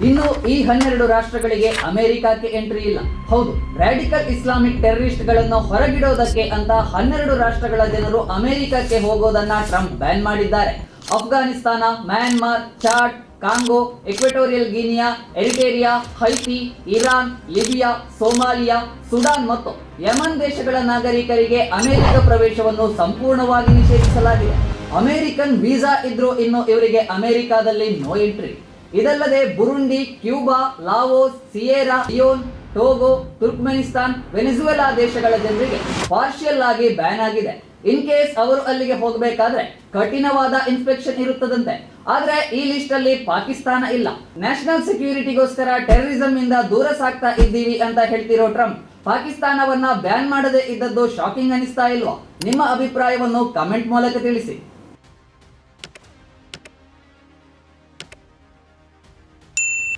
ಇನ್ನು ಈ 12 ರಾಷ್ಟ್ರಗಳಿಗೆ ಅಮೆರಿಕಕ್ಕೆ ಎಂಟ್ರಿ ಇಲ್ಲ. ಹೌದು, ರಾಡಿಕಲ್ ಇಸ್ಲಾಮಿಕ್ ಟೆರರಿಸ್ಟ್ಗಳನ್ನು ಹೊರಗಿಡೋದಕ್ಕೆ ಅಂತ 12 ರಾಷ್ಟ್ರಗಳ ಜನರು ಅಮೆರಿಕಕ್ಕೆ ಹೋಗೋದನ್ನ ಟ್ರಂಪ್ ಬ್ಯಾನ್ ಮಾಡಿದ್ದಾರೆ. Afghanistan, Myanmar, Chad, Congo, Equatorial Guinea, Eritrea, Haiti, Iran, Libya, Somalia, Sudan ಮತ್ತು ಯಮನ್ ದೇಶಗಳ ನಾಗರಿಕರಿಗೆ ಅಮೆರಿಕ ಪ್ರವೇಶವನ್ನು ಸಂಪೂರ್ಣವಾಗಿ ನಿಷೇಧಿಸಲಾಗಿದೆ. ಅಮೆರಿಕನ್ ವೀಸಾ ಇದ್ರೂ ಇನ್ನು ಇವರಿಗೆ ಅಮೆರಿಕಾದಲ್ಲಿ ನೋ ಎಂಟ್ರಿ. ಇದಲ್ಲದೆ Burundi, Cuba, Laos, Sierra Leone, Togo, Turkmenistan, Venezuela ದೇಶಗಳ ಜನರಿಗೆ ಪಾರ್ಷಿಯಲ್ ಆಗಿ ಬ್ಯಾನ್ ಆಗಿದೆ. ಇನ್ ಕೇಸ್ ಅವರು ಅಲ್ಲಿಗೆ ಹೋಗಬೇಕಾದ್ರೆ ಕಠಿಣವಾದ ಇನ್ಸ್ಪೆಕ್ಷನ್ ಇರುತ್ತದಂತೆ. ಆದ್ರೆ ಈ ಲಿಸ್ಟ್ ಅಲ್ಲಿ ಪಾಕಿಸ್ತಾನ ಇಲ್ಲ. ನ್ಯಾಷನಲ್ ಸೆಕ್ಯೂರಿಟಿಗೋಸ್ಕರ ಟೆರರಿಸಂ ಇಂದ ದೂರ ಸಾಗ್ತಾ ಇದ್ದೀವಿ ಅಂತ ಹೇಳ್ತಿರೋ ಟ್ರಂಪ್ ಪಾಕಿಸ್ತಾನವನ್ನ ಬ್ಯಾನ್ ಮಾಡದೇ ಇದ್ದದ್ದು ಶಾಕಿಂಗ್ ಅನಿಸ್ತಾ ಇಲ್ವಾ? ನಿಮ್ಮ ಅಭಿಪ್ರಾಯವನ್ನು ಕಮೆಂಟ್ ಮೂಲಕ ತಿಳಿಸಿ.